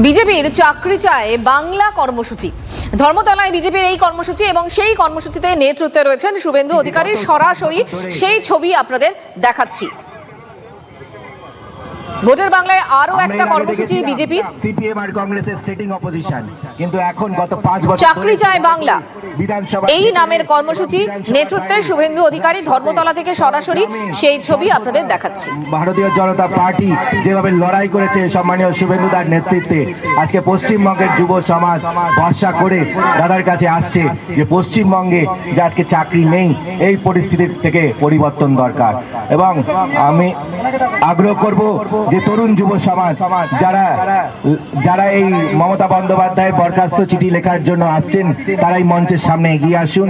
বিজেপির চাকরি চায় বাংলা কর্মসূচি। ধর্মতলায় বিজেপির এই কর্মসূচি এবং সেই কর্মসূচিতে নেতৃত্বে রয়েছেন শুভেন্দু অধিকারী। সরাসরি সেই ছবি আপনাদের দেখাচ্ছি। ভোটের বাংলায় আরো একটা কর্মসূচি বিজেপির, সিপিএম আর কংগ্রেসের সেটিং অপোজিশন, কিন্তু এখন গত 5 বছর চাকরি চায় বাংলা এই নামের কর্মসূচি নেতৃত্বে শুভেন্দু অধিকারী। ধর্মতলা থেকে সরাসরি সেই ছবি আপনাদের দেখাচ্ছি। ভারতীয় জনতা পার্টি যেভাবে লড়াই করেছে সম্মানীয় শুভেন্দু দার নেতৃত্বে, আজকে পশ্চিমবঙ্গের যুব সমাজ ভরসা করে দাদার কাছে আসছে যে পশ্চিমবঙ্গে যে আজকে চাকরি নেই, এই পরিস্থিতি থেকে পরিবর্তন দরকার। এবং আমি আগ্রহ করব যে তরুণ যুব সমাজ যারা এই মমতা বন্দ্যোপাধ্যায়ের বরখাস্ত চিঠি লেখার জন্য আসছেন, তারাই মঞ্চের সামনে এগিয়ে আসুন।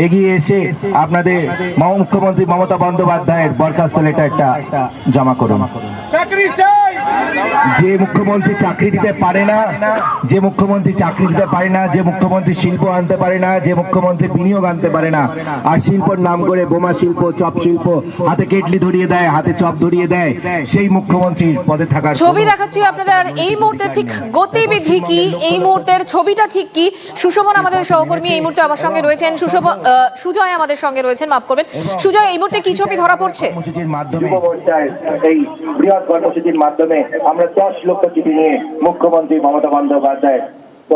এগিয়ে এসে আপনাদের মুখ্যমন্ত্রী মমতা বন্দ্যোপাধ্যায়ের বরখাস্ত লেটারটা জমা করুন। যে মুখ্যমন্ত্রী চাকরি দিতে পারে না, যে মুখ্যমন্ত্রী চাকরি দিতে পারে না, যে মুখ্যমন্ত্রী শিল্প আনতে পারে না, যে মুখ্যমন্ত্রী বিনিয়োগ আনতে পারে না, আর শিল্পর নাম করে বোমা শিল্প, চপ শিল্প, হাতে কেটলি ধরিয়ে দেয়, হাতে চপ ধরিয়ে দেয়, সেই মুখ্যমন্ত্রীর পদে থাকার ছবি দেখাচ্ছি আপনাদের। এই মুহূর্তে ঠিক গতিবিধি কি, এই মুহূর্তের ছবিটা ঠিক কি? সুশোভন আমাদের সহকর্মী এই মুহূর্তে আমার সঙ্গে রয়েছেন, সুজয় আমাদের সঙ্গে রয়েছেন, মাফ করবেন সুজয়। এই মুহূর্তে কি ছবি ধরা পড়ছে? এই বৃহৎ কর্মসূচির মাধ্যমে আমরা 10 লক্ষ চিঠি নিয়ে মুখ্যমন্ত্রী মমতা বন্দ্যোপাধ্যায়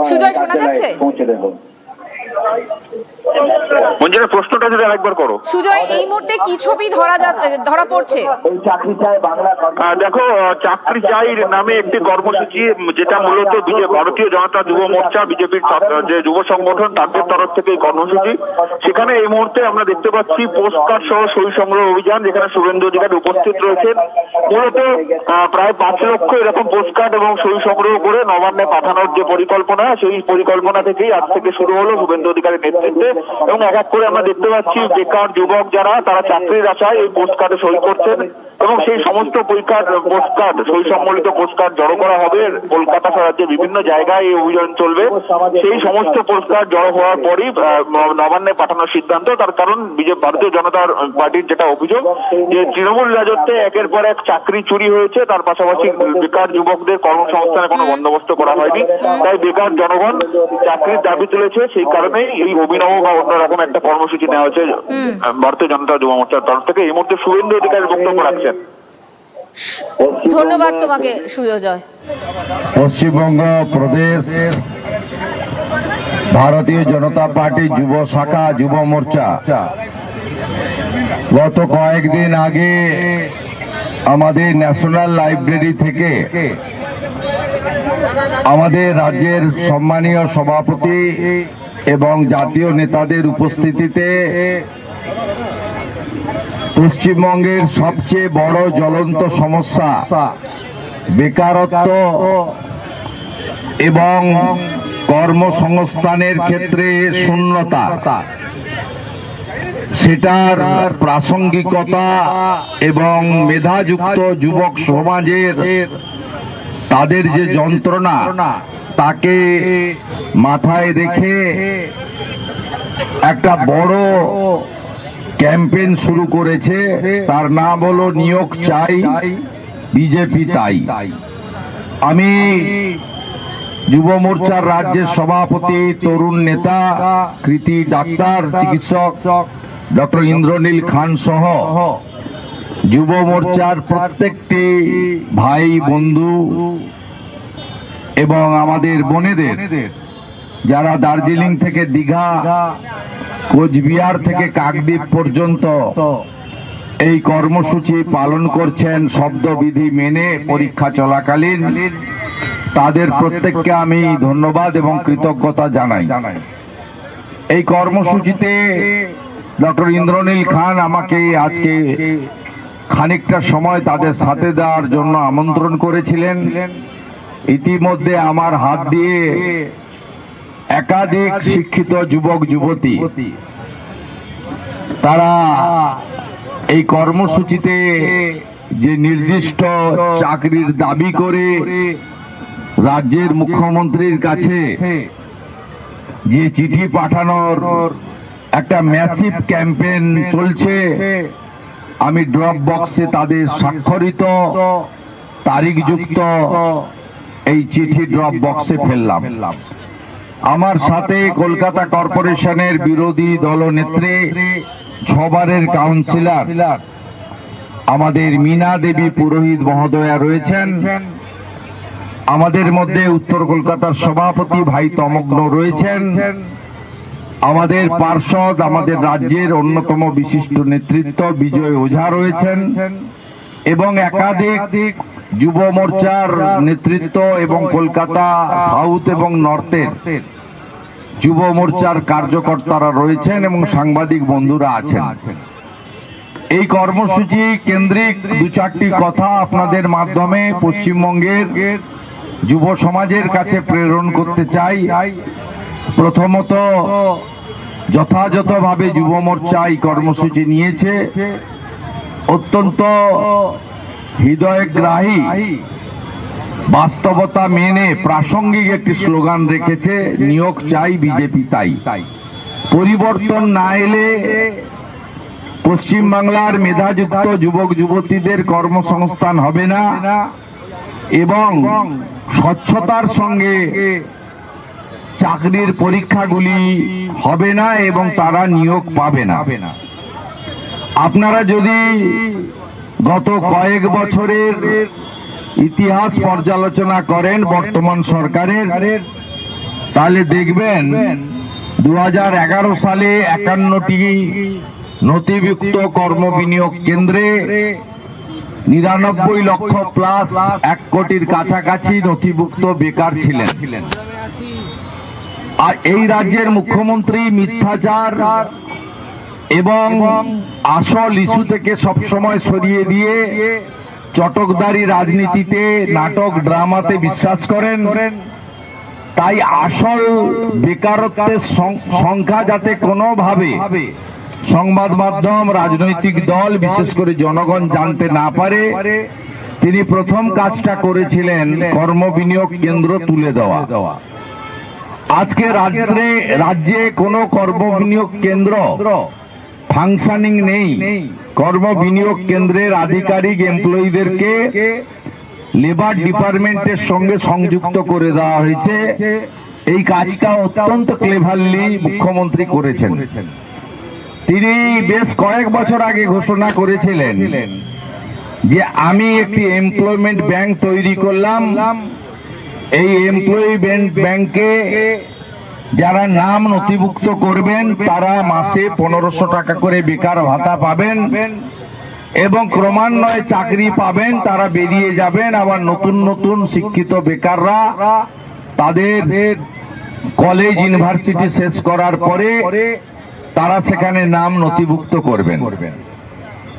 সুজয় শোনা যাচ্ছে? পৌঁছে দেব। প্রশ্নটা যদি আরেকবার করো সুজয়, এই মুহূর্তে কি ছবি ধরা পড়ছে? এই চাকরি চায় বাংলা। দেখো, চাকরি চাইর নামে একটি কর্মসূচি, যেটা মূলত ভারতীয় জনতা যুব মোর্চা, বিজেপির যে যুব সংগঠন, তাদের তরফ থেকে এই কর্মসূচি। সেখানে এই মুহূর্তে আমরা দেখতে পাচ্ছি পোস্টকার্ড সহ সই সংগ্রহ অভিযান, যেখানে শুভেন্দু অধিকারী উপস্থিত রয়েছেন। মূলত প্রায় 5 লক্ষ এরকম পোস্টকার্ড এবং সই সংগ্রহ করে নবান্নে পাঠানোর যে পরিকল্পনা, সেই পরিকল্পনা থেকেই আজ থেকে শুরু হলো শুভেন্দু অধিকারীর নেতৃত্বে। এবং এক এক করে আমরা দেখতে পাচ্ছি বেকার যুবক যারা, তারা চাকরির আশায় এই পোস্টকার্ডে সই করছেন এবং সেই সমস্ত পোস্টকার্ড, সই সম্বলিত পোস্টকার্ড জড়ো করা হবে। কলকাতা সহ রাজ্যের বিভিন্ন জায়গায় এই অভিযান চলবে। সেই সমস্ত পোস্টকার্ড জড়ো হওয়ার পরই নবান্নে পাঠানোর সিদ্ধান্ত। তার কারণ ভারতীয় জনতা পার্টির যেটা অভিযোগ, যে তৃণমূল রাজত্বে একের পর এক চাকরি চুরি হয়েছে, তার পাশাপাশি বেকার যুবকদের কর্মসংস্থানের কোনো বন্দোবস্ত করা হয়নি। তাই বেকার জনগণ চাকরির দাবি তুলেছে। সেই কারণেই এই অভিনব বা অন্যরকম একটা কর্মসূচি নেওয়া হয়েছে ভারতীয় জনতা যুব মোর্চার তরফ থেকে। এই মুহূর্তে শুভেন্দু অধিকারীর বক্তব্য রাখছেন। ধন্যবাদ তোমাকে সুজয়। পশ্চিমবঙ্গ প্রদেশ ভারতীয় জনতা পার্টি যুব শাখা যুব মোর্চা গত কয়েকদিন আগে আমাদের ন্যাশনাল লাইব্রেরি থেকে আমাদের রাজ্যের সম্মানীয় সভাপতি এবং জাতীয় নেতাদের উপস্থিতিতে পশ্চিমবঙ্গের সবচেয়ে বড় জ্বলন্ত সমস্যা বেকারত্ব এবং কর্মসংস্থানের ক্ষেত্রে শূন্যতা, সেটার প্রাসঙ্গিকতা এবং মেধাযুক্ত যুবক সমাজের তাদের যে যন্ত্রণা, তাকে মাথায় রেখে একটা বড় ক্যাম্পেইন শুরু করেছে। তার নাম হলো নিয়োগ চাই, বিজেপি তাই। আমি যুব মোর্চার রাজ্যের সভাপতি, তরুণ নেতা, কৃতি ডাক্তার, চিকিৎসক ডক্টর ইন্দ্রনীল খান সহ যুব মোর্চার প্রত্যেকটি ভাই বন্ধু এবং আমাদের বোনেদের যারা দার্জিলিং থেকে দীঘা, কোচবিহার থেকে কাকদ্বীপ পর্যন্ত এই কর্মসূচি পালন করছেন শব্দবিধি মেনে পরীক্ষা চলাকালীন, তাদের প্রত্যেককে আমি ধন্যবাদ এবং কৃতজ্ঞতা জানাই। এই কর্মসূচিতে ডক্টর ইন্দ্রনীল খান আমাকে আজকে খানিকটা সময় তাদের সাথে দেওয়ার জন্য আমন্ত্রণ করেছিলেন। ইতিমধ্যে আমার হাত দিয়ে একাধিক শিক্ষিত যুবক যুবতী তারা এই কর্মসূচিতে যে নির্দিষ্ট চাকরির দাবি করে রাজ্যের মুখ্যমন্ত্রীর কাছে যে চিঠি পাঠানোর একটা ম্যাসিভ ক্যাম্পেইন চলছে, আমি ড্রপ বক্সে তাদের স্বাক্ষরিত তারিখযুক্ত এই চিঠি ড্রপ বক্সে ফেললাম। আমার সাথে কলকাতা কর্পোরেশনের বিরোধী দলনেত্রী, 6 বারের কাউন্সিলর আমাদের মীনা দেবী পুরোহিত মহোদয়া রয়েছেন। আমাদের মধ্যে উত্তর কলকাতার সভাপতি ভাই তমগ্ন রয়েছেন। আমাদের পার্ষদ, আমাদের রাজ্যের অন্যতম বিশিষ্ট নেতৃত্ব বিজয় ওঝা রয়েছেন এবং একাধিক যুব মোর্চার নেতৃত্ব এবং কলকাতা সাউথ এবং নর্থের যুব মোর্চার কার্যকর্তারা রয়েছেন এবং সাংবাদিক বন্ধুরা আছেন। এই কর্মসূচি কেন্দ্রিক 2-4টি কথা আপনাদের মাধ্যমে পশ্চিমবঙ্গের যুব সমাজের কাছে প্রেরণ করতে চাই। প্রথমত, যথাযথভাবে যুব মোর্চা এই কর্মসূচি নিয়েছে। অত্যন্ত হৃদয়গ্রাহী বাস্তবতা মেনে প্রাসঙ্গিক একটি স্লোগান রেখেছে, নিয়োগ চাই, বিজেপি তাই। পরিবর্তন না এলে পশ্চিমবাংলার মেধাযুক্ত যুবক যুবতীদের কর্মসংস্থান হবে না এবং স্বচ্ছতার সঙ্গে চাকরির পরীক্ষাগুলি হবে না এবং তারা নিয়োগ পাবে না। আপনারা যদি গত কয়েক বছরের ইতিহাস পর্যালোচনা করেন বর্তমান সরকারের, তাহলে দেখবেন 2011 সালে 51টি নথিভুক্ত কর্মবিনিয়োগ কেন্দ্রে 99 লক্ষ প্লাস 1 কোটির কাছাকাছি নথিভুক্ত বেকার ছিলেন। আর এই রাজ্যের মুখ্যমন্ত্রী মিথ্যাচার এবং আসল ইস্যু থেকে সবসময় সরিয়ে দিয়ে চটকদারি রাজনীতিতে, নাটক ড্রামাতে বিশ্বাস করেন। তাই আসল বেকারত্বের সংখ্যা যাতে কোনোভাবে সংবাদ মাধ্যম, রাজনৈতিক দল, বিশেষ করে জনগণ জানতে না পারে, তিনি প্রথম কাজটা করেছিলেন কর্মবিনিয়োগ কেন্দ্র তুলে দেওয়া। আজকে রাজ্যে কোনো কর্মবিনিয়োগ কেন্দ্র ফাংশনিং নেই। কর্মবিনিয়োগ কেন্দ্রের আধিকারিক এমপ্লয়িদেরকে লেবার ডিপার্টমেন্টের সঙ্গে সংযুক্ত করে দেওয়া হয়েছে। এই কাজটা অত্যন্ত ক্লেভারলি মুখ্যমন্ত্রী করেছেন। তিনি বেশ কয়েক বছর আগে ঘোষণা করেছিলেন যে আমি একটি এমপ্লয়মেন্ট ব্যাংক তৈরি করলাম। এই এমপ্লয়মেন্ট ব্যাংকে যারা নাম নথিভুক্ত করবেন তারা মাসে 1500 টাকা করে বেকার ভাতা পাবেন এবং ক্রমান্বয়ে চাকরি পাবেন, তারা বেরিয়ে যাবেন। আবার নতুন নতুন শিক্ষিত বেকাররা তাদের কলেজ, ইউনিভার্সিটি শেষ করার পরে তারা সেখানে নাম নথিভুক্ত করবেন।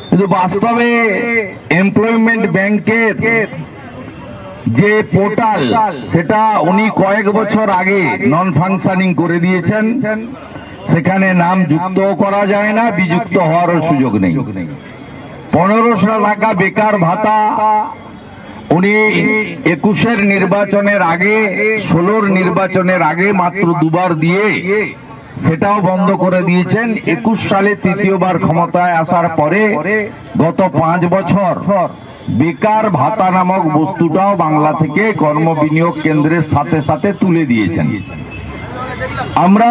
কিন্তু বাস্তবে এমপ্লয়মেন্ট ব্যাংকের যে পোর্টাল, সেটা উনি কয়েক বছর আগে নন ফাংশনিং করে দিয়েছেন। সেখানে নাম যুক্ত করা যায় না, বিযুক্ত হওয়ারও সুযোগ নেই। 1500 টাকা বেকার ভাতা উনি 21-এর নির্বাচনের আগে, 16-র নির্বাচনের আগে মাত্র 2বার দিয়ে সেটাও বন্ধ করে দিয়েছেন। 21 সালে তৃতীয়বার ক্ষমতায় আসার পরে গত 5 বছর বেকার ভাতা নামক বস্তুটাও বাংলা থেকে কর্মবিনিয়োগ কেন্দ্রের সাথে সাথে তুলে দিয়েছেন। আমরা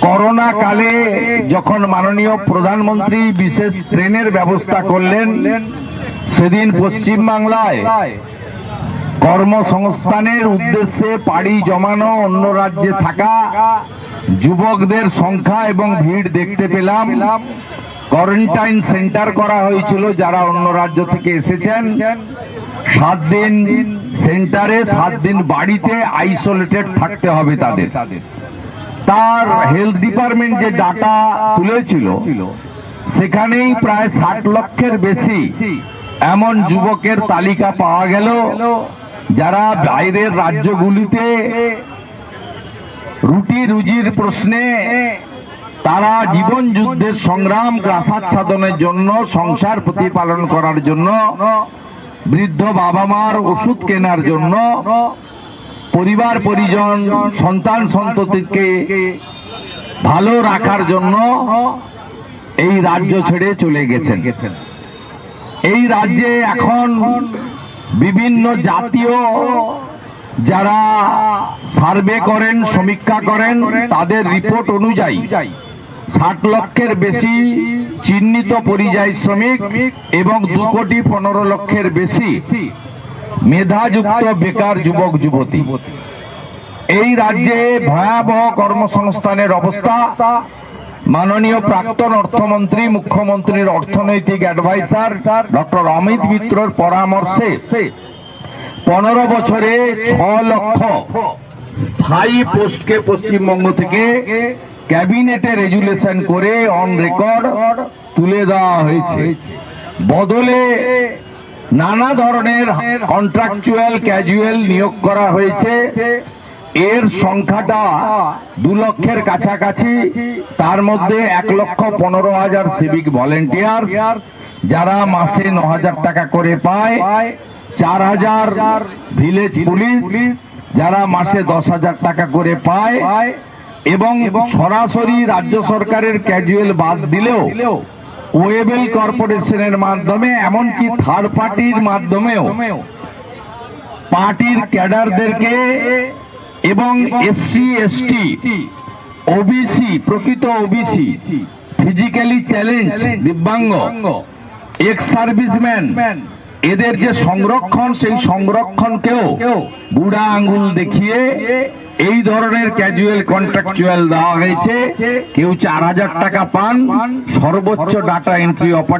করোনা কালে যখন মাননীয় প্রধানমন্ত্রী বিশেষ ট্রেনের ব্যবস্থা করলেন, সেদিন পশ্চিমবাংলায় কর্মসংস্থানের উদ্দেশ্যে পাড়ি জমানো অন্য রাজ্যে থাকা যুবকদের সংখ্যা এবং ভিড় দেখতে পেলাম। কোয়ারেন্টাইন সেন্টার করা হয়েছিল যারা অন্য রাজ্য থেকে এসেছেন। 7 দিন সেন্টারে, 7 দিন বাড়িতে আইসোলেটেড থাকতে হবে তাদের। তার হেলথ ডিপার্টমেন্ট যে ডাটা তুলেছিল, সেখানেই প্রায় 60 লক্ষের বেশি এমন যুবকের তালিকা পাওয়া গেল যারা বাইরের রাজ্যগুলিতে রুটি রুজির প্রশ্নে তারা জীবন যুদ্ধের সংগ্রাম, গ্রাসাচ্ছাদনের জন্য, সংসার প্রতিপালন করার জন্য, বৃদ্ধ বাবা মার ওষুধ কেনার জন্য, পরিবার পরিজন, সন্তান সন্ততিকে ভালো রাখার জন্য এই রাজ্য ছেড়ে চলে গেছেন। এই রাজ্যে এখন বিভিন্ন জাতীয় যারা সার্ভে করেন, সমীক্ষা করেন, তাদের রিপোর্ট অনুযায়ী 60 লক্ষের বেশি চিহ্নিত পরিযায়ী শ্রমিক এবং 2,15,00,000-এর বেশি মেধাযুক্ত বেকার যুবক যুবতী। এই রাজ্যে ভয়াবহ কর্মসংস্থানের অবস্থা মাননীয় প্রাক্তন অর্থমন্ত্রী, মুখ্যমন্ত্রীর অর্থনৈতিক অ্যাডভাইজার ডক্টর অমিত মিত্রর পরামর্শে 15 বছরে 6 লক্ষ স্থায়ী পোস্টকে পশ্চিমবঙ্গ থেকে ক্যাবিনেটে রেজুলেশন করে অন রেকর্ড তুলে দেওয়া হয়েছে। বদলে নানা ধরনের কন্ট্রাকচুয়াল ক্যাজুয়াল নিয়োগ করা হয়েছে। এর সংখ্যাটা 2 লক্ষের কাছাকাছি। তার মধ্যে 1,15,000 সিভিক ভলেন্টিয়ার যারা মাসে 9,000 টাকা করে পায়, 4,000 ভিলেজ পুলিশ যারা মাসে 10,000 টাকা করে পায়, এবং সরাসরি রাজ্য সরকারের ক্যাজুয়াল বাদ দিলেও ওয়েবেল কর্পোরেশনের মাধ্যমে, এমনকি থার্ড পার্টির মাধ্যমেও পার্টির ক্যাডারদেরকে এবং এসসি এসটি ওবিসি, প্রকৃত ওবিসি, ফিজিক্যালি চ্যালেঞ্জ, দিব্যাঙ্গ, এক্স সার্ভিসম্যান, এদের যে সংরক্ষণ, সেই সংরক্ষণকেও বুড়া আঙ্গুল দেখিয়ে এই ধরনের ক্যাজুয়াল কন্ট্রাকচুয়াল দেওয়া হয়েছে। কেউ 4,000 টাকা পান, সর্বোচ্চ ডাটা এন্ট্রি অপারেটর